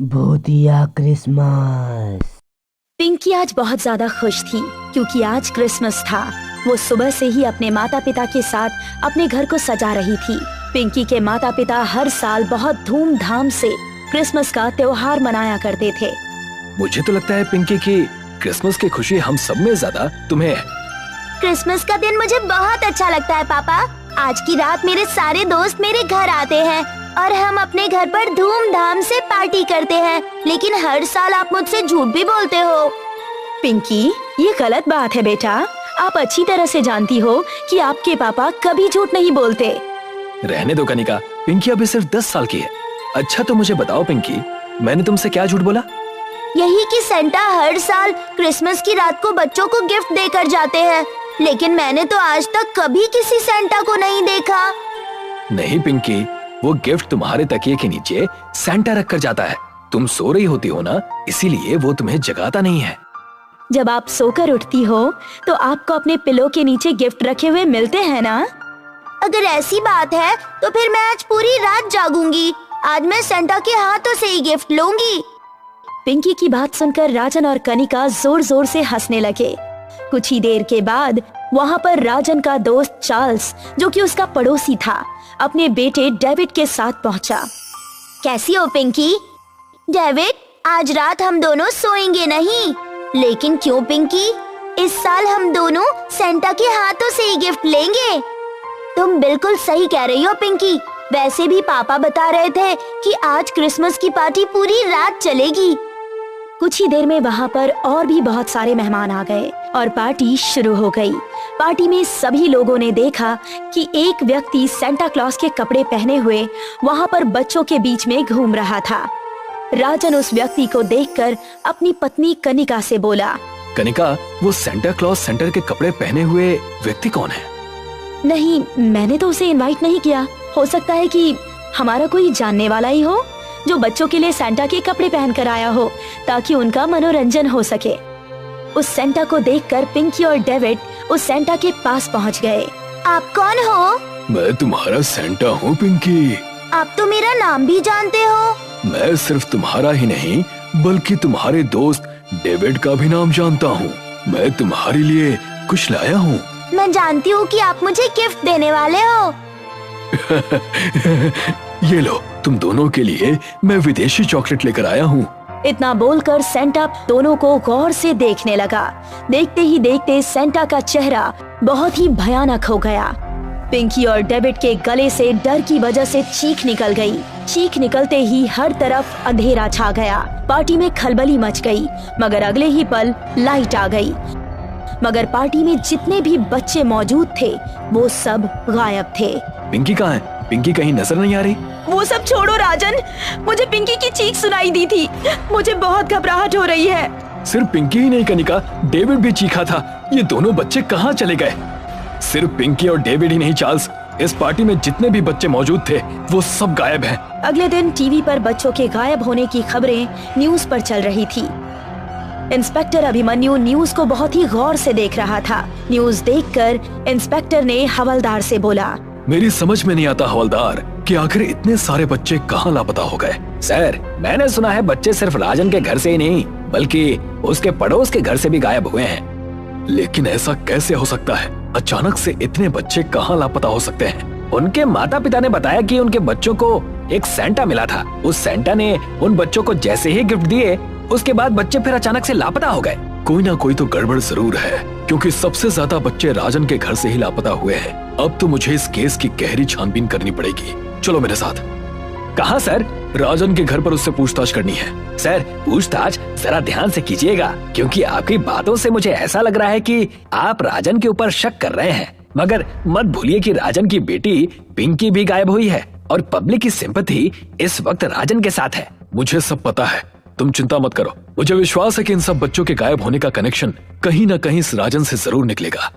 भूतिया क्रिसमस। पिंकी आज बहुत ज्यादा खुश थी क्योंकि आज क्रिसमस था। वो सुबह से ही अपने माता पिता के साथ अपने घर को सजा रही थी। पिंकी के माता पिता हर साल बहुत धूमधाम से क्रिसमस का त्योहार मनाया करते थे। मुझे तो लगता है पिंकी की क्रिसमस की खुशी हम सब में ज्यादा तुम्हें है। क्रिसमस का दिन मुझे बहुत अच्छा लगता है पापा। आज की रात मेरे सारे दोस्त मेरे घर आते हैं और हम अपने घर पर धूमधाम से पार्टी करते हैं। लेकिन हर साल आप मुझसे झूठ भी बोलते हो। पिंकी, ये गलत बात है बेटा। आप अच्छी तरह से जानती हो कि आपके पापा कभी झूठ नहीं बोलते। रहने दो कनिका, पिंकी अभी सिर्फ 10 साल की है। अच्छा तो मुझे बताओ पिंकी, मैंने तुमसे क्या झूठ बोला? यही कि सेंटा हर साल क्रिसमस की रात को बच्चों को गिफ्ट देकर जाते हैं, लेकिन मैंने तो आज तक कभी किसी सेंटा को नहीं देखा। नहीं पिंकी, वो गिफ्ट तुम्हारे तकिए के नीचे सेंटा रख कर जाता है। तुम सो रही होती हो ना, इसीलिए वो तुम्हें जगाता नहीं है। जब आप सोकर उठती हो तो आपको अपने पिलो के नीचे गिफ्ट रखे हुए मिलते हैं ना? अगर ऐसी बात है तो फिर मैं आज पूरी रात जागूंगी। आज मैं सेंटा के हाथों से ही गिफ्ट लूंगी। पिंकी की बात सुनकर राजन और कनिका जोर जोर से हंसने लगे। कुछ ही देर के बाद वहाँ पर राजन का दोस्त चार्ल्स, जो कि उसका पड़ोसी था, अपने बेटे डेविड के साथ पहुँचा। कैसी हो पिंकी? डेविड, आज रात हम दोनों सोएंगे नहीं। लेकिन क्यों पिंकी? इस साल हम दोनों सेंटा के हाथों से ही गिफ्ट लेंगे। तुम बिल्कुल सही कह रही हो पिंकी। वैसे भी पापा बता रहे थे कि आज क्रिसमस की पार्टी पूरी रात चलेगी। कुछ ही देर में वहाँ पर और भी बहुत सारे मेहमान आ गए और पार्टी शुरू हो गई। पार्टी में सभी लोगों ने देखा कि एक व्यक्ति सेंटा क्लॉज के कपड़े पहने हुए वहाँ पर बच्चों के बीच में घूम रहा था। राजन उस व्यक्ति को देखकर अपनी पत्नी कनिका से बोला, कनिका, वो सेंटा क्लॉज सेंटर के कपड़े पहने हुए व्यक्ति कौन है? नहीं, मैंने तो उसे इनवाइट नहीं किया। हो सकता है कि हमारा कोई जानने वाला ही हो जो बच्चों के लिए सेंटा के कपड़े पहन कर आया हो ताकि उनका मनोरंजन हो सके। उस सेंटा को देखकर पिंकी और डेविड उस सेंटा के पास पहुंच गए। आप कौन हो? मैं तुम्हारा सेंटा हूँ पिंकी। आप तो मेरा नाम भी जानते हो। मैं सिर्फ तुम्हारा ही नहीं बल्कि तुम्हारे दोस्त डेविड का भी नाम जानता हूँ। मैं तुम्हारे लिए कुछ लाया हूँ। मैं जानती हूँ कि आप मुझे गिफ्ट देने वाले हो। ये लो, तुम दोनों के लिए मैं विदेशी चॉकलेट लेकर आया हूँ। इतना बोलकर सेंटा दोनों को गौर से देखने लगा। देखते ही देखते सेंटा का चेहरा बहुत ही भयानक हो गया। पिंकी और डेविड के गले से डर की वजह से चीख निकल गई। चीख निकलते ही हर तरफ अंधेरा छा गया। पार्टी में खलबली मच गई, मगर अगले ही पल लाइट आ गई। मगर पार्टी में जितने भी बच्चे मौजूद थे वो सब गायब थे। पिंकी कहाँ है? पिंकी कहीं नजर नहीं आ रही। वो सब छोड़ो राजन, मुझे पिंकी की चीख सुनाई दी थी। मुझे बहुत घबराहट हो रही है। सिर्फ पिंकी ही नहीं कनिका, डेविड भी चीखा था। ये दोनों बच्चे कहाँ चले गए? सिर्फ पिंकी और डेविड ही नहीं चार्ल्स, इस पार्टी में जितने भी बच्चे मौजूद थे वो सब गायब हैं। अगले दिन टीवी पर बच्चों के गायब होने की खबरें न्यूज पर चल रही थी। इंस्पेक्टर अभिमन्यु न्यूज को बहुत ही गौर से देख रहा था। न्यूज देखकर इंस्पेक्टर ने हवलदार से बोला, मेरी समझ में नहीं आता हवलदार कि आखिर इतने सारे बच्चे कहाँ लापता हो गए। सर, मैंने सुना है बच्चे सिर्फ राजन के घर से ही नहीं बल्कि उसके पड़ोस के घर से भी गायब हुए हैं। लेकिन ऐसा कैसे हो सकता है? अचानक से इतने बच्चे कहाँ लापता हो सकते हैं? उनके माता पिता ने बताया कि उनके बच्चों को एक सेंटा मिला था। उस सेंटा ने उन बच्चों को जैसे ही गिफ्ट दिए उसके बाद बच्चे फिर अचानक से लापता हो गए। कोई ना कोई तो गड़बड़ जरूर है, क्योंकि सबसे ज्यादा बच्चे राजन के घर से ही लापता हुए हैं। अब तो मुझे इस केस की गहरी छानबीन करनी पड़ेगी। चलो मेरे साथ। कहाँ सर? राजन के घर पर उससे पूछताछ करनी है। सर, पूछताछ जरा ध्यान से कीजिएगा, क्योंकि आपकी बातों से मुझे ऐसा लग रहा है कि आप राजन के ऊपर शक कर रहे हैं। मगर मत भूलिए कि राजन की बेटी पिंकी भी गायब हुई है और पब्लिक की सिंपैथी इस वक्त राजन के साथ है। मुझे सब पता है, तुम चिंता मत करो। मुझे विश्वास है कि इन सब बच्चों के गायब होने का कनेक्शन कहीं न कहीं इस राजन से जरूर निकलेगा।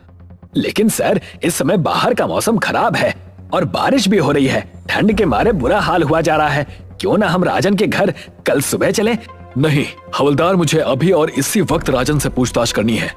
लेकिन सर, इस समय बाहर का मौसम खराब है और बारिश भी हो रही है। ठंड के मारे बुरा हाल हुआ जा रहा है। क्यों ना हम राजन के घर कल सुबह चलें? नहीं हवलदार, मुझे अभी और इसी वक्त राजन से पूछताछ करनी है।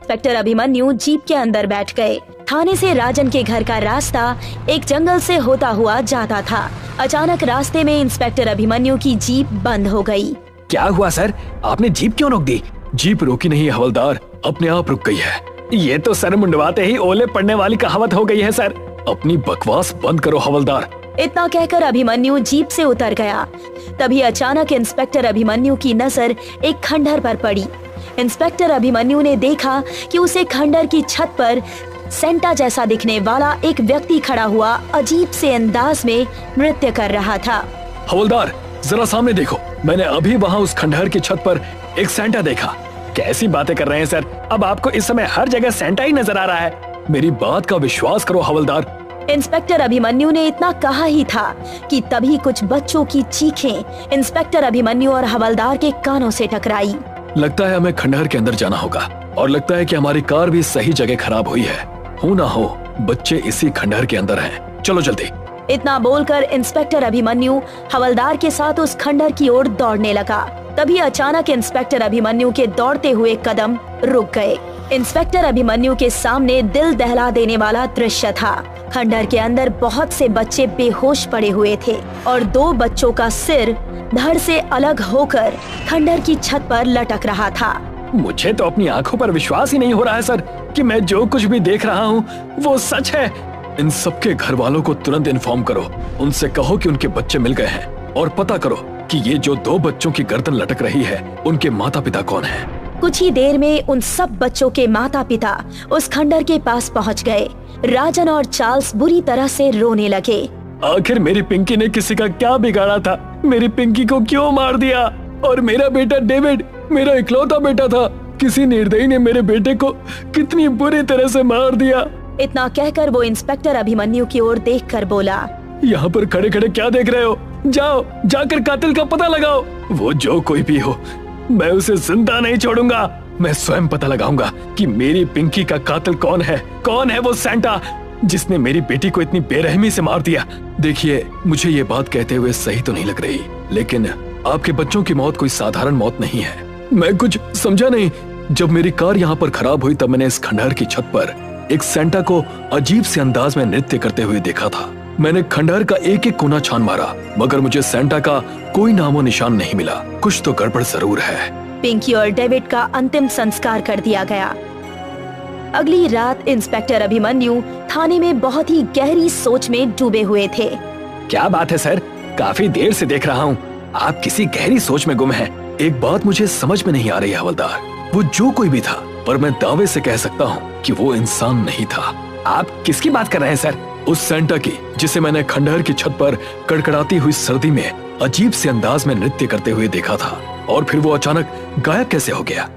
इंस्पेक्टर अभिमन्यु जीप के अंदर बैठ गए। थाने से राजन के घर का रास्ता एक जंगल से होता हुआ जाता था। अचानक रास्ते में इंस्पेक्टर अभिमन्यु की जीप बंद हो गई। क्या हुआ सर, आपने जीप क्यों रोक दी? जीप रोकी नहीं हवलदार, अपने आप रुक गई है। ये तो सर मुंडवाते ही ओले पड़ने वाली कहावत हो गई है सर। अपनी बकवास बंद करो हवलदार। इतना कहकर अभिमन्यु जीप से उतर गया। तभी अचानक इंस्पेक्टर अभिमन्यु की नजर एक खंडहर पर पड़ी। इंस्पेक्टर अभिमन्यु ने देखा कि उसे खंडहर की छत पर सेंटा जैसा दिखने वाला एक व्यक्ति खड़ा हुआ अजीब से अंदाज में नृत्य कर रहा था। हवलदार जरा सामने देखो, मैंने अभी वहाँ उस खंडहर की छत पर एक सेंटा देखा। कैसी बातें कर रहे हैं सर, अब आपको इस समय हर जगह सेंटा ही नजर आ रहा है। मेरी बात का विश्वास करो हवलदार। इंस्पेक्टर अभिमन्यु ने इतना कहा ही था कि तभी कुछ बच्चों की चीखें इंस्पेक्टर अभिमन्यु और हवलदार के कानों से टकराई। लगता है हमें खंडहर के अंदर जाना होगा और लगता है कि हमारी कार भी सही जगह खराब हुई है। हो ना हो बच्चे इसी खंडहर के अंदर हैं। चलो जल्दी। इतना बोलकर इंस्पेक्टर अभिमन्यु हवलदार के साथ उस खंडहर की ओर दौड़ने लगा। तभी अचानक इंस्पेक्टर अभिमन्यु के दौड़ते हुए कदम रुक गए। इंस्पेक्टर अभिमन्यु के सामने दिल दहला देने वाला दृश्य था। खंडहर के अंदर बहुत से बच्चे बेहोश पड़े हुए थे और 2 बच्चों का सिर धड़ से अलग होकर खंडहर की छत पर लटक रहा था। मुझे तो अपनी आंखों पर विश्वास ही नहीं हो रहा है सर कि मैं जो कुछ भी देख रहा हूँ वो सच है। इन सबके घर वालों को तुरंत इन्फॉर्म करो। उनसे कहो कि उनके बच्चे मिल गए हैं और पता करो कि ये जो 2 बच्चों की गर्दन लटक रही है उनके माता पिता कौन हैं। कुछ ही देर में उन सब बच्चों के माता पिता उस खंडहर के पास पहुंच गए। राजन और चार्ल्स बुरी तरह से रोने लगे। आखिर मेरी पिंकी ने किसी का क्या बिगाड़ा था? मेरी पिंकी को क्यों मार दिया? और मेरा बेटा डेविड मेरा इकलौता बेटा था, किसी निर्दयी ने मेरे बेटे को कितनी बुरी तरह से मार दिया। इतना कहकर वो इंस्पेक्टर अभिमन्यु की ओर देखकर बोला, यहाँ पर खड़े खड़े क्या देख रहे हो? जाओ जाकर कातिल का पता लगाओ। वो जो कोई भी हो मैं उसे जिंदा नहीं छोड़ूंगा। मैं स्वयं पता लगाऊंगा कि मेरी पिंकी का कातिल कौन है। कौन है वो सेंटा जिसने मेरी बेटी को इतनी बेरहमी से मार दिया? देखिए मुझे ये बात कहते हुए सही तो नहीं लग रही, लेकिन आपके बच्चों की मौत कोई साधारण मौत नहीं है। मैं कुछ समझा नहीं। जब मेरी कार यहाँ पर खराब हुई तब मैंने इस खंडहर की छत पर एक सेंटा को अजीब से अंदाज में नृत्य करते हुए देखा था। मैंने खंडहर का एक एक कोना छान मारा मगर मुझे सेंटा का कोई नामो निशान नहीं मिला। कुछ तो गड़बड़ जरूर है। पिंकी और डेविड का अंतिम संस्कार कर दिया गया। अगली रात इंस्पेक्टर अभिमन्यु थाने में बहुत ही गहरी सोच में डूबे हुए थे। क्या बात है सर, काफी देर से देख रहा हूँ आप किसी गहरी सोच में गुम हैं। एक बात मुझे समझ में नहीं आ रही हवलदार, वो जो कोई भी था पर मैं दावे से कह सकता हूँ कि वो इंसान नहीं था। आप किसकी बात कर रहे हैं सर? उस सेंटा की जिसे मैंने खंडहर की छत पर कड़कड़ाती हुई सर्दी में अजीब से अंदाज में नृत्य करते हुए देखा था और फिर वो अचानक गायब कैसे हो गया?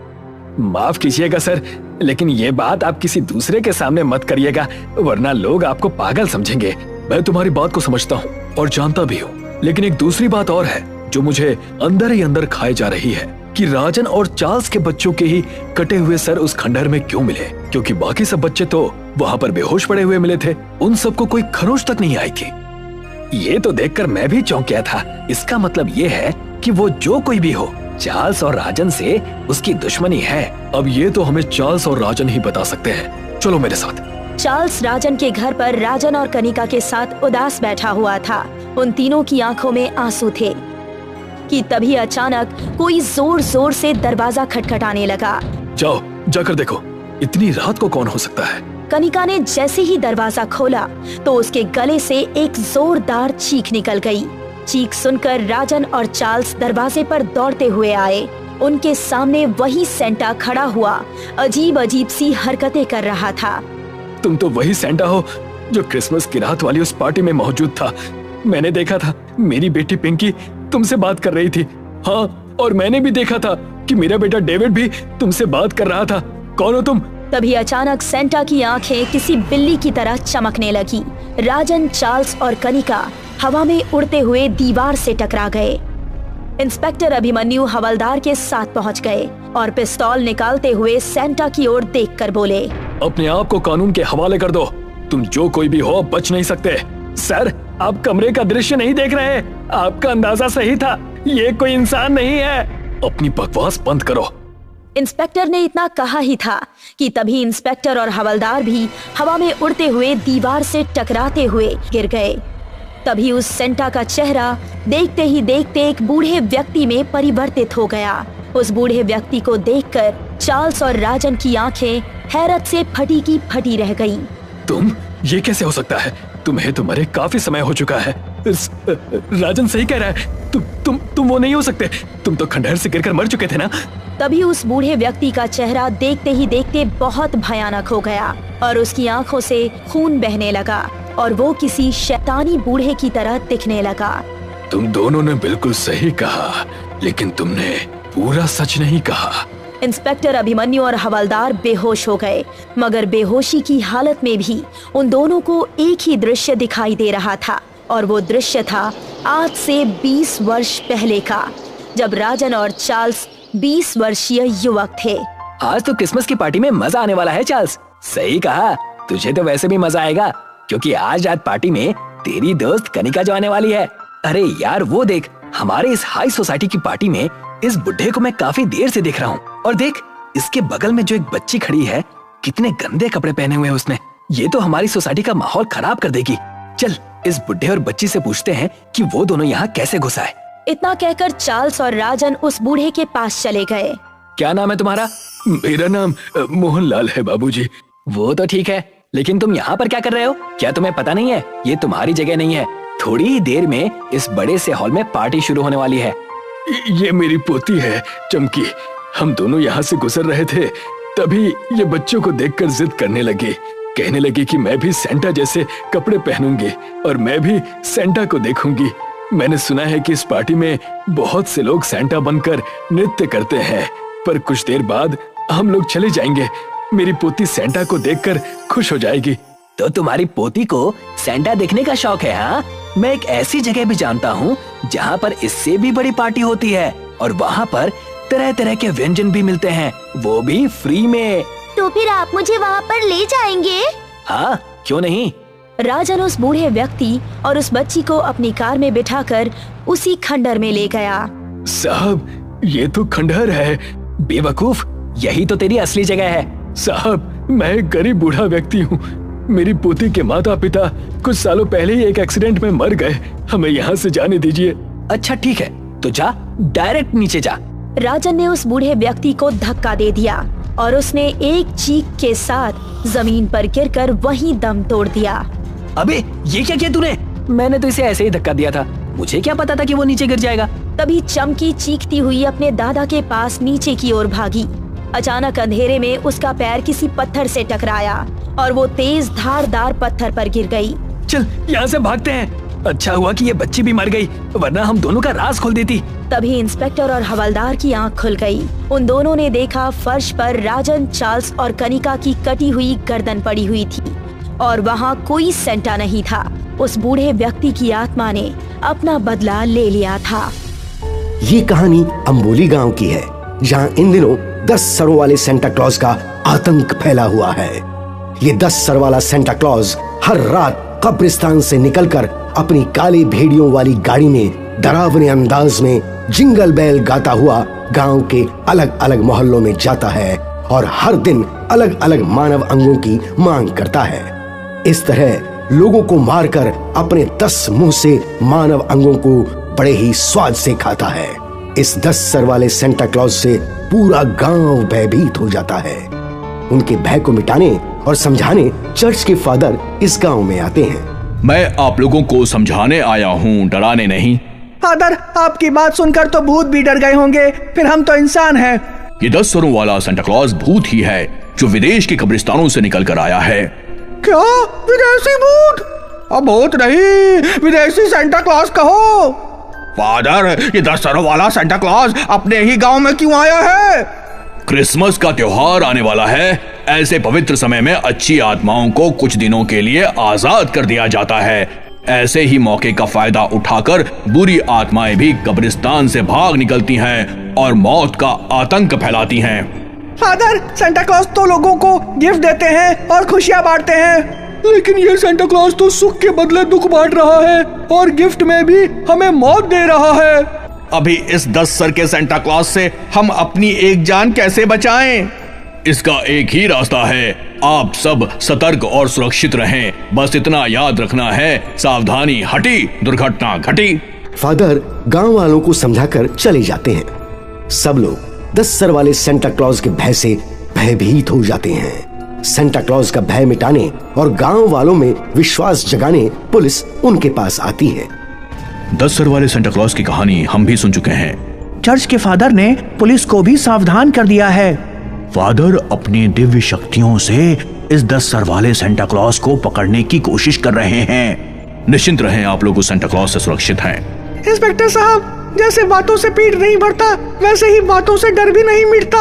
माफ कीजिएगा सर, लेकिन ये बात आप किसी दूसरे के सामने मत करिएगा वरना लोग आपको पागल समझेंगे। मैं तुम्हारी बात को समझता हूँ और जानता भी हूँ, लेकिन एक दूसरी बात और है जो मुझे अंदर ही अंदर खाए जा रही है कि राजन और चार्ल्स के बच्चों के ही कटे हुए सर उस खंडहर में क्यों मिले, क्योंकि बाकी सब बच्चे तो वहाँ पर बेहोश पड़े हुए मिले थे। उन सबको कोई खरोच तक नहीं आई थी। ये तो देखकर मैं भी चौंक गया था। इसका मतलब ये है कि वो जो कोई भी हो चार्ल्स और राजन से उसकी दुश्मनी है। अब ये तो हमें चार्ल्स और राजन ही बता सकते हैं। चलो मेरे साथ। चार्ल्स राजन के घर पर राजन और कनिका के साथ उदास बैठा हुआ था। उन तीनों की आंखों में आंसू थे कि तभी अचानक कोई जोर जोर से दरवाजा खटखटाने लगा। जाओ जाकर देखो, इतनी रात को कौन हो सकता है? कनिका ने जैसे ही दरवाजा खोला तो उसके गले से एक जोरदार चीख निकल गई। चीख सुनकर राजन और चार्ल्स दरवाजे पर दौड़ते हुए आए। उनके सामने वही सेंटा खड़ा हुआ अजीब अजीब सी हरकतें कर रहा था। तुम तो वही सेंटा हो जो क्रिसमस की रात वाली उस पार्टी में मौजूद था। मैंने देखा था मेरी बेटी पिंकी तुमसे बात कर रही थी। हाँ, और मैंने भी देखा था कि मेरा बेटा डेविड भी तुमसे बात कर रहा था। कौन हो तुम? तभी अचानक सेंटा की आंखें किसी बिल्ली की तरह चमकने लगी। राजन, चार्ल्स और कनिका हवा में उड़ते हुए दीवार से टकरा गए। इंस्पेक्टर अभिमन्यु हवलदार के साथ पहुंच गए और पिस्तौल निकालते हुए सेंटा की ओर देखकर बोले, अपने आप को कानून के हवाले कर दो। तुम जो कोई भी हो बच नहीं सकते। सर, आप कमरे का दृश्य नहीं देख रहे? आपका अंदाजा सही था, ये कोई इंसान नहीं है। अपनी बकवास बंद करो। इंस्पेक्टर ने इतना कहा ही था कि तभी इंस्पेक्टर और हवलदार भी हवा में उड़ते हुए दीवार से टकराते हुए गिर गए। तभी उस सेंटा का चेहरा देखते ही देखते एक बूढ़े व्यक्ति में परिवर्तित हो गया। उस बूढ़े व्यक्ति को देखकर चार्ल्स और राजन की आंखें हैरत से फटी की फटी रह गईं। तुम, ये कैसे हो सकता है? तुम्हें तो मरे काफी समय हो चुका है। राजन सही कह रहा है। तुम वो नहीं हो सकते। तुम तो खंडहर से गिरकर मर चुके थे ना। तभी उस बूढ़े व्यक्ति का चेहरा देखते ही देखते बहुत भयानक हो गया और उसकी आंखों से खून बहने लगा और वो किसी शैतानी बूढ़े की तरह दिखने लगा। तुम दोनों ने बिल्कुल सही कहा, लेकिन तुमने पूरा सच नहीं कहा। इंस्पेक्टर अभिमन्यु और हवलदार बेहोश हो गए, मगर बेहोशी की हालत में भी उन दोनों को एक ही दृश्य दिखाई दे रहा था और वो दृश्य था आज से 20 वर्ष पहले का, जब राजन और चार्ल्स 20 वर्षीय युवक थे। आज तो क्रिसमस की पार्टी में मजा आने वाला है चार्ल्स। सही कहा, तुझे तो वैसे भी मजा आएगा क्योंकि आज रात पार्टी में तेरी दोस्त कनिका जो आने वाली है। अरे यार वो देख, हमारे इस हाई सोसाइटी की पार्टी में इस बुढ़े को मैं काफी देर से देख रहा हूँ। और देख, इसके बगल में जो एक बच्ची खड़ी है, कितने गंदे कपड़े पहने हुए हैं उसने। ये तो हमारी सोसाइटी का माहौल खराब कर देगी। चल इस बुढ़े और बच्ची से पूछते हैं कि वो दोनों यहाँ कैसे घुस आए। इतना कहकर चार्ल्स और राजन उस बूढ़े के पास चले गए। क्या नाम है तुम्हारा? मेरा नाम मोहनलाल है बाबूजी। वो तो ठीक है, लेकिन तुम यहाँ पर क्या कर रहे हो? क्या तुम्हें पता नहीं है ये तुम्हारी जगह नहीं है? थोड़ी ही देर में इस बड़े से हॉल में पार्टी शुरू होने वाली है। ये मेरी पोती है चमकी। हम दोनों यहाँ से गुजर रहे थे, तभी ये बच्चों को देखकर जिद करने लगी। कहने लगी कि मैं भी सेंटा जैसे कपड़े पहनूंगी और मैं भी सेंटा को देखूंगी। मैंने सुना है कि इस पार्टी में बहुत से लोग सेंटा बनकर नृत्य करते हैं, पर कुछ देर बाद हम लोग चले जाएंगे। मेरी पोती सेंटा को देखकर खुश हो जाएगी। तो तुम्हारी पोती को सेंटा देखने का शौक है? हाँ, मैं एक ऐसी जगह भी जानता हूँ जहाँ पर इससे भी बड़ी पार्टी होती है और वहाँ पर तरह तरह के व्यंजन भी मिलते हैं, वो भी फ्री में। तो फिर आप मुझे वहाँ पर ले जाएंगे? हाँ, क्यों नहीं। राजन उस बूढ़े व्यक्ति और उस बच्ची को अपनी कार में बिठाकर उसी खंडहर में ले गया। साहब, ये तो खंडहर है। बेवकूफ, यही तो तेरी असली जगह है। साहब, मैं एक गरीब बूढ़ा व्यक्ति हूँ। मेरी पोती के माता पिता कुछ सालों पहले ही एक एक्सीडेंट में मर गए। हमें यहाँ से जाने दीजिए। अच्छा ठीक है, तो जा, डायरेक्ट नीचे जा। राजन ने उस बूढ़े व्यक्ति को धक्का दे दिया और उसने एक चीख के साथ जमीन पर गिरकर वहीं दम तोड़ दिया। अबे ये क्या किया तूने? मैंने तो इसे ऐसे ही धक्का दिया था, मुझे क्या पता था कि वो नीचे गिर जाएगा। तभी चमकी चीखती हुई अपने दादा के पास नीचे की ओर भागी। अचानक अंधेरे में उसका पैर किसी पत्थर से टकराया और वो तेज धारदार पत्थर पर गिर गई। चल यहाँ से भागते हैं। अच्छा हुआ कि ये बच्ची भी मर गई, वरना हम दोनों का राज खोल देती। तभी इंस्पेक्टर और हवलदार की आंख खुल गई। उन दोनों ने देखा फर्श पर राजन, चार्ल्स और कनिका की कटी हुई गर्दन पड़ी हुई थी और वहाँ कोई सेंटा नहीं था। उस बूढ़े व्यक्ति की आत्मा ने अपना बदला ले लिया था। ये कहानी अंबोली गांव की है, जहां इन दिनों 10 सरों वाले सेंटा क्लॉज का आतंक फैला हुआ है। ये 10 सर वाला सेंटा क्लॉज हर रात कब्रिस्तान से निकलकर अपनी काली भेड़ियों वाली गाड़ी में डरावने अंदाज में जिंगल बेल गाता हुआ गांव के अलग अलग मोहल्लों में जाता है और हर दिन अलग अलग मानव अंगों की मांग करता है। इस तरह लोगों को मारकर अपने 10 मुंह से मानव अंगों को बड़े ही स्वाद से खाता है। इस 10 सर वाले सेंटा क्लॉज से पूरा गांव भयभीत हो जाता है। उनके भय को मिटाने और समझाने चर्च के फादर इस गांव में आते हैं। मैं आप लोगों को समझाने आया हूँ, डराने नहीं। फादर, आपकी बात सुनकर तो भूत भी डर गए होंगे, फिर हम तो इंसान हैं। ये 10 सरों वाला सेंटा क्लॉज भूत ही है जो विदेश के कब्रिस्तानों से निकल कर आया है। क्या? विदेशी भूत? अब भूत नहीं, विदेशी सेंटा क्लॉज कहो। फादर, ये 10 सरों वाला सेंटा क्लॉज अपने ही गांव में क्यों आया है? क्रिसमस का त्योहार आने वाला है। ऐसे पवित्र समय में अच्छी आत्माओं को कुछ दिनों के लिए आजाद कर दिया जाता है। ऐसे ही मौके का फायदा उठाकर बुरी आत्माएं भी कब्रिस्तान से भाग निकलती हैं और मौत का आतंक फैलाती हैं। फादर, सेंटा क्लॉज तो लोगों को गिफ्ट देते हैं और खुशियां बांटते हैं, लेकिन ये सेंटा क्लॉज तो सुख के बदले दुख बांट रहा है और गिफ्ट में भी हमें मौत दे रहा है। अभी इस 10 सर के सेंटा क्लॉज से हम अपनी एक जान कैसे बचाएं? इसका एक ही रास्ता है, आप सब सतर्क और सुरक्षित रहें। बस इतना याद रखना है, सावधानी हटी दुर्घटना घटी। फादर गांव वालों को समझाकर चले जाते हैं। सब लोग 10 सर वाले सेंटा क्लॉज के भय से भयभीत हो जाते हैं। सेंटा क्लॉज का भय मिटाने और गांव वालों में विश्वास जगाने पुलिस उनके पास आती है। 10 सर वाले सेंटा क्लॉज की कहानी हम भी सुन चुके हैं। चर्च के फादर ने पुलिस को भी सावधान कर दिया है। फादर अपनी दिव्य शक्तियों से इस 10 सर वाले सेंटा क्लॉज को पकड़ने की कोशिश कर रहे हैं। निश्चिंत रहें, आप लोग उस सेंटा क्लॉज से सुरक्षित हैं। इंस्पेक्टर साहब, जैसे बातों से पेट नहीं भरता वैसे ही बातों से डर भी नहीं मिटता।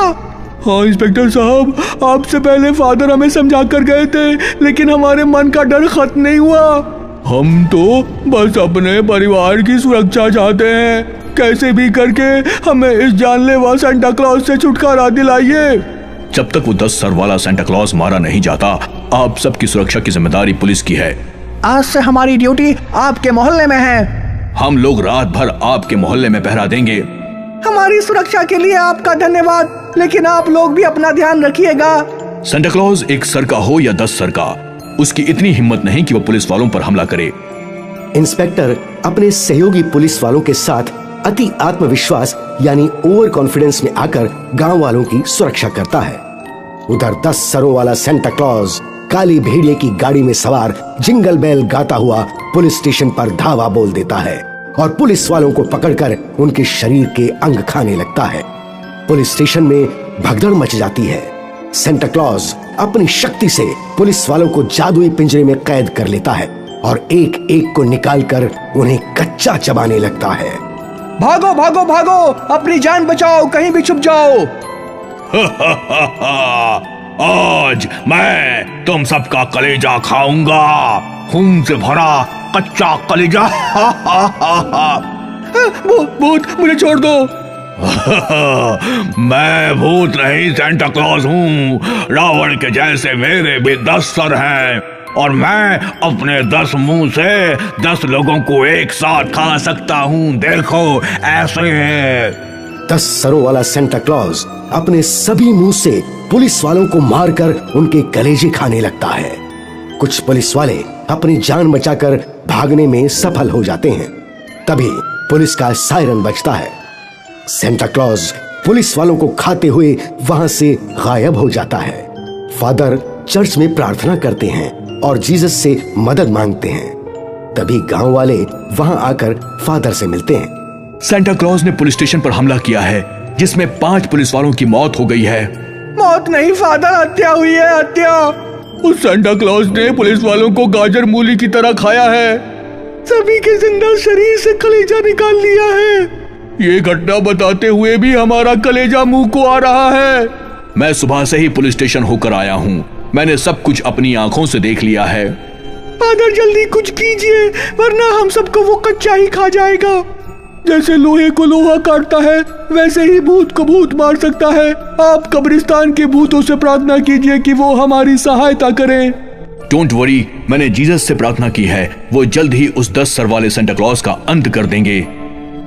हाँ इंस्पेक्टर साहब, आपसे पहले फादर हमें समझा कर गए थे, लेकिन हमारे मन का डर खत्म नहीं हुआ। हम तो बस अपने परिवार की सुरक्षा चाहते हैं। कैसे भी करके हमें इस जानलेवा सेंटा क्लॉज से छुटकारा दिलाइए। जब तक वो 10 सर वाला सेंटा क्लॉज मारा नहीं जाता, आप सबकी सुरक्षा की जिम्मेदारी पुलिस की है। आज से हमारी ड्यूटी आपके मोहल्ले में है। हम लोग रात भर आपके मोहल्ले में पहरा देंगे। हमारी सुरक्षा के लिए आपका धन्यवाद, लेकिन आप लोग भी अपना ध्यान रखिएगा। सेंटा क्लॉज एक सर का हो या 10 सर का, उसकी इतनी हिम्मत नहीं कि वो पुलिस वालों पर हमला करे। इंस्पेक्टर अपने सहयोगी पुलिस वालों के साथ अति आत्मविश्वास यानी ओवर कॉन्फिडेंस में आकर गांव वालों की सुरक्षा करता है। उधर 10 सरों वाला सेंटा क्लॉज काली भेड़िए की गाड़ी में सवार जिंगल बेल गाता हुआ पुलिस स्टेशन पर धावा बोल देता है और पुलिस वालों को पकड़कर उनके शरीर के अंग खाने लगता है। पुलिस स्टेशन में भगदड़ मच जाती है। सेंटा क्लॉज अपनी शक्ति से पुलिस वालों को जादुई पिंजरे में कैद कर लेता है और एक एक को निकालकर उन्हें कच्चा चबाने लगता है। भागो भागो भागो, अपनी जान बचाओ, कहीं भी छुप जाओ। आज मैं तुम सबका कलेजा खाऊंगा, खून से भरा कच्चा कलेजा। भूत, मुझे छोड़ दो। मैं भूत नहीं, सेंटा क्लॉज हूँ। रावण के जैसे मेरे भी 10 सर हैं और मैं अपने 10 मुंह से 10 लोगों को एक साथ खा सकता हूँ। देखो ऐसे है। 10 सरों वाला सेंटा क्लॉज अपने सभी मुंह से पुलिस वालों को मारकर उनके कलेजे खाने लगता है। कुछ पुलिस वाले अपनी जान बचाकर भागने में सफल हो जाते हैं। तभी पुलिस का सायरन बजता है। सेंटा क्लॉज पुलिस वालों को खाते हुए वहां से गायब हो जाता है। फादर चर्च में प्रार्थना करते हैं और जीसस से मदद मांगते हैं। तभी गांव वाले वहां आकर फादर से मिलते हैं। सेंटा क्लॉज ने पुलिस स्टेशन पर हमला किया है, जिसमें 5 पुलिस वालों की मौत हो गई है। मौत नहीं फादर, हत्या हुई है, हत्या। उस सेंटा क्लॉज ने पुलिस वालों को गाजर मूली की तरह खाया है। सभी के जिंदा शरीर से कलेजा निकाल लिया है। ये घटना बताते हुए भी हमारा कलेजा मुंह को आ रहा है। मैं सुबह से ही पुलिस स्टेशन होकर आया हूँ। मैंने सब कुछ अपनी आंखों से देख लिया है। फादर जल्दी कुछ कीजिए, वरना हम सबको वो कच्चा ही खा जाएगा। जैसे लोहे को लोहा काटता है, वैसे ही भूत को भूत मार सकता है। आप कब्रिस्तान के भूतों से प्रार्थना कीजिए कि वो हमारी सहायता करें। डोंट वरी, मैंने जीसस से प्रार्थना की है। वो जल्द ही उस 10 सर वाले सेंटा क्लॉज का अंत कर देंगे।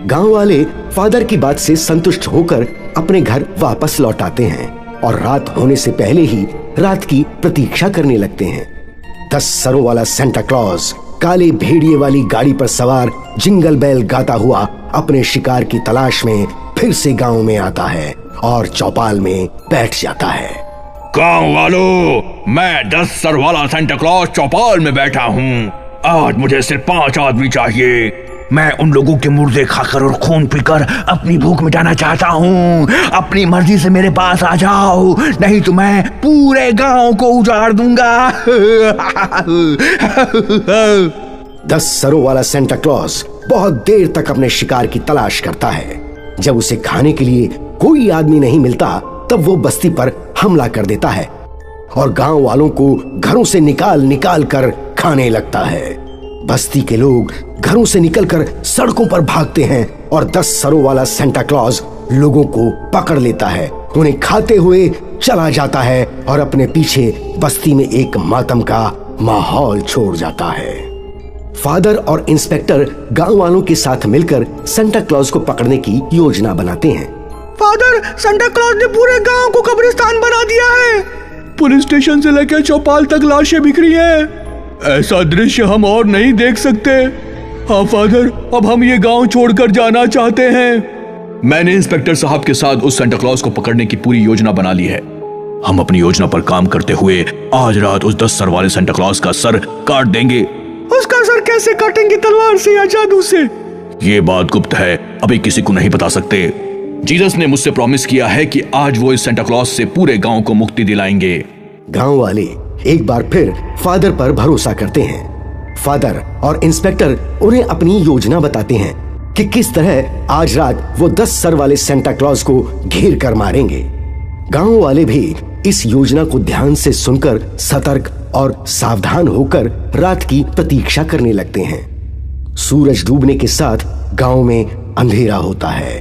गांव वाले फादर की बात से संतुष्ट होकर अपने घर वापस लौट आते हैं और रात होने से पहले ही रात की प्रतीक्षा करने लगते हैं। 10 सरों वाला सेंटा क्लॉज काले भेड़िए वाली गाड़ी पर सवार जिंगल बेल गाता हुआ अपने शिकार की तलाश में फिर से गांव में आता है और चौपाल में बैठ जाता है। गांव वालों, मैं 10 सर वाला सेंटा क्लॉज चौपाल में बैठा हूँ। आज मुझे सिर्फ 5 आदमी चाहिए। मैं उन लोगों के मुर्दे खाकर और खून पीकर अपनी भूख मिटाना चाहता हूँ। अपनी मर्जी से मेरे पास आ जाओ, नहीं तो मैं पूरे गांव को उजाड़ दूंगा। 10 सरों वाला सेंटा क्लॉज बहुत देर तक अपने शिकार की तलाश करता है। जब उसे खाने के लिए कोई आदमी नहीं मिलता, तब वो बस्ती पर हमला कर देता है और गांव वालों को घरों से निकाल निकाल कर खाने लगता है। बस्ती के लोग घरों से निकलकर सड़कों पर भागते हैं और 10 सरों वाला सेंटा क्लॉज लोगों को पकड़ लेता है, उन्हें खाते हुए चला जाता है और अपने पीछे बस्ती में एक मातम का माहौल छोड़ जाता है। फादर और इंस्पेक्टर गांव वालों के साथ मिलकर सेंटा क्लॉज को पकड़ने की योजना बनाते हैं। फादर, सेंटा क्लॉज ने पूरे गांव को कब्रिस्तान बना दिया है। पुलिस स्टेशन से लेकर चौपाल तक लाशें बिखरी हैं। ऐसा दृश्य हम और नहीं देख सकते। हाँ फादर, अब हम ये गांव छोड़कर जाना चाहते हैं। मैंने इंस्पेक्टर साहब के साथ उस सेंटा क्लॉज को पकड़ने की पूरी योजना बना ली है। हम अपनी योजना पर काम करते हुए आज रात उस 10 सर वाले सेंटा क्लॉज का सर काट देंगे। उसका सर कैसे काटेंगे, तलवार से या जादू से? ये बात गुप्त है, अभी किसी को नहीं बता सकते। जीसस ने मुझसे प्रॉमिस किया है कि आज वो इस सेंटा क्लॉज से पूरे गांव को मुक्ति दिलाएंगे। गांव वाले एक बार फिर फादर पर भरोसा करते हैं। फादर और इंस्पेक्टर उन्हें अपनी योजना बताते हैं कि किस तरह आज रात वो 10 सर वाले सेंटा क्लॉज को घेर कर मारेंगे। गांव वाले भी इस योजना को ध्यान से सुनकर सतर्क और सावधान होकर रात की प्रतीक्षा करने लगते हैं। सूरज डूबने के साथ गांव में अंधेरा होता है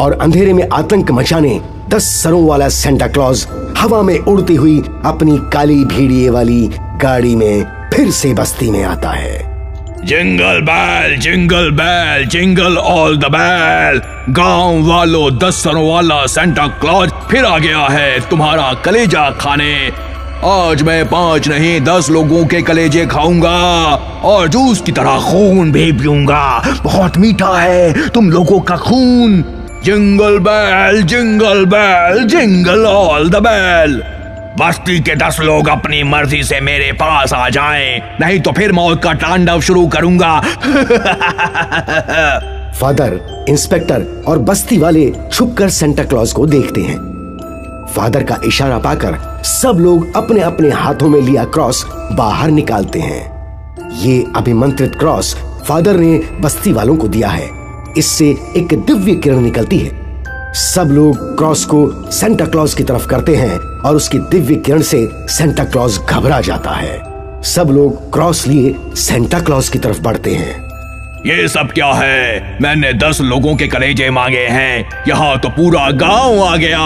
और अंधेरे में आतंक मचाने 10 सरों वाला सेंटा क्लॉज हवा में उड़ती हुई अपनी काली भेड़िए वाली गाड़ी में फिर से बस्ती में आता है। जिंगल बैल जिंगल ऑल द बैल। गांव वालों, 10 सरों वाला सेंटा क्लॉज फिर आ गया है तुम्हारा कलेजा खाने। आज मैं 5 नहीं 10 लोगों के कलेजे खाऊंगा और जूस की तरह खून भी पीऊंगा। बहुत मीठा है तुम लोगों का खून। जिंगल बैल जिंगल ऑल द बैल। बस्ती के 10 लोग अपनी मर्जी से मेरे पास आ जाएं, नहीं तो फिर मौत का तांडव शुरू करूंगा। फादर, इंस्पेक्टर और बस्ती वाले छुपकर सेंटा क्लॉज को देखते हैं। फादर का इशारा पाकर सब लोग अपने अपने हाथों में लिया क्रॉस बाहर निकालते हैं। ये अभिमंत्रित क्रॉस फादर ने बस्ती वालों को दिया है। इससे एक दिव्य किरण निकलती है। सब लोग क्रॉस को सेंटा क्लॉज की तरफ करते हैं और उसकी दिव्य किरण से सेंटा क्लॉज घबरा जाता है। सब लोग क्रॉस लिए सेंटा क्लॉज की तरफ बढ़ते हैं। ये सब क्या है? मैंने 10 लोगों के कलेजे मांगे हैं, यहाँ तो पूरा गांव आ गया।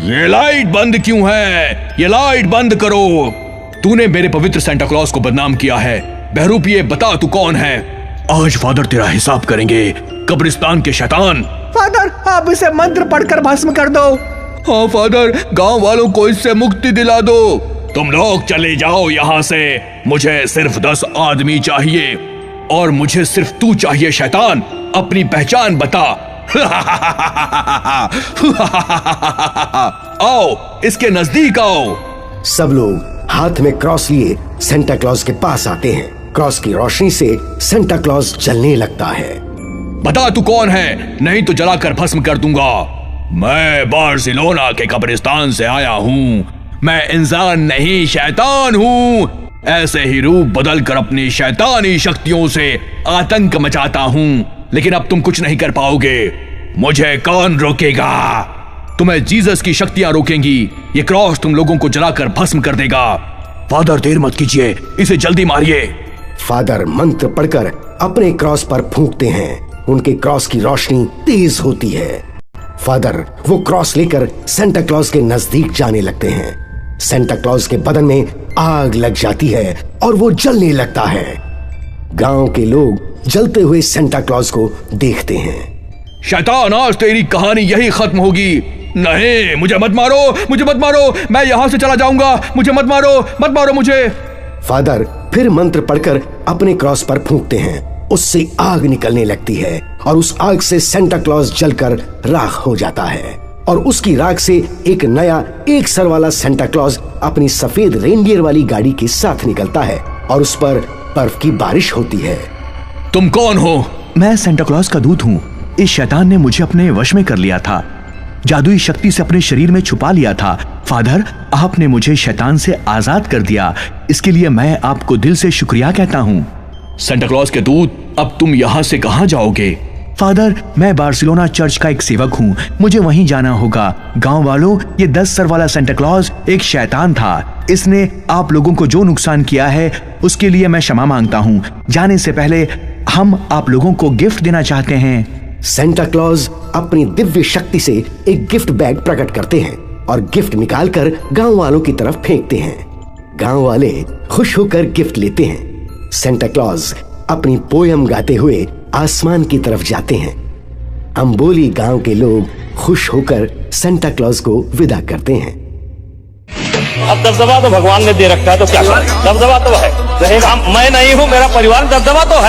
ये लाइट बंद क्यों है? ये लाइट बंद करो। तूने मेरे पवित्र सेंटा क्लॉज को बदनाम किया है। बहरूप, ये बता तू कौन है? आज फादर तेरा हिसाब करेंगे, कब्रिस्तान के शैतान। फादर, आप इसे मंत्र पढ़कर भस्म कर दो। हाँ फादर, गांव वालों को इससे मुक्ति दिला दो। तुम लोग चले जाओ यहाँ से। मुझे सिर्फ 10 आदमी चाहिए और मुझे सिर्फ तू चाहिए शैतान। अपनी पहचान बता। आओ, इसके नजदीक आओ। सब लोग हाथ में क्रॉस लिए सेंटा क्लॉज के पास आते हैं। क्रॉस की रोशनी से सेंटा क्लॉज जलने लगता है। बता तू कौन है, नहीं तो जलाकर भस्म कर दूंगा। मैं बार्सिलोना के कब्रिस्तान से आया हूँ। मैं इंसान नहीं शैतान हूँ। ऐसे ही रूप बदल कर अपनी शैतानी शक्तियों से आतंक मचाता हूँ, लेकिन अब तुम कुछ नहीं कर पाओगे। मुझे कौन रोकेगा? तुम्हें जीसस की शक्तियां रोकेंगी। ये क्रॉस तुम लोगों को जलाकर भस्म कर देगा। फादर, देर मत कीजिए, इसे जल्दी मारिए। फादर मंत्र पढ़कर अपने क्रॉस पर फूंकते हैं। उनके क्रॉस की रोशनी तेज होती है। फादर वो क्रॉस लेकर सेंटा क्लॉज के नजदीक जाने लगते हैं। सेंटा क्लॉज के बदन में आग लग जाती है और वो जलने लगता है। गांव के लोग जलते हुए सेंटा क्लॉज को देखते हैं। शैतान, आज तेरी कहानी यही खत्म होगी। नहीं, मुझे मत मारो, मुझे मत मारो। मैं यहाँ से चला जाऊंगा। मुझे मत मारो मुझे। फादर फिर मंत्र पढ़कर अपने क्रॉस पर फूंकते हैं। उससे आग निकलने लगती है और उस आग से सेंटा क्लॉज जलकर राख हो जाता है और उसकी राख से एक नया 1 सर वाला सेंटा क्लॉज अपनी सफेद रेनडियर वाली गाड़ी के साथ निकलता है और उस पर बर्फ की बारिश होती है। तुम कौन हो? मैं सेंटा क्लॉज का दूत हूँ। इस शैतान ने मुझे अपने वश में कर लिया था, जादुई शक्ति से अपने शरीर में छुपा लिया था। फादर, आपने मुझे शैतान से आजाद कर दिया। इसके लिए मैं आपको दिल से शुक्रिया कहता हूँ। सेंटा क्लॉज के दूत, अब तुम यहाँ से कहाँ जाओगे? फादर, मैं बार्सिलोना चर्च का एक सेवक हूँ। मुझे वहीं जाना होगा। गांव वालों, ये 10 सर वाला सेंटा क्लॉज एक शैतान था। इसने आप लोगों को जो नुकसान किया है उसके लिए मैं क्षमा मांगता हूँ। जाने से पहले हम आप लोगों को गिफ्ट देना चाहते हैं। सेंटा क्लॉज अपनी दिव्य शक्ति से एक गिफ्ट बैग प्रकट करते हैं और गिफ्ट निकालकर गांव वालों की तरफ फेंकते हैं। गांव वाले खुश होकर गिफ्ट लेते हैं। सेंटा क्लॉज अपनी पोयम गाते हुए आसमान की तरफ जाते हैं। अंबोली गांव के लोग खुश होकर सेंटा क्लॉज को विदा करते हैं। अब दबदबा तो भगवान ने दे रखा है तो क्या करें, दबदबा तो है, मैं नहीं हूँ, मेरा परिवार, दबदबा तो है।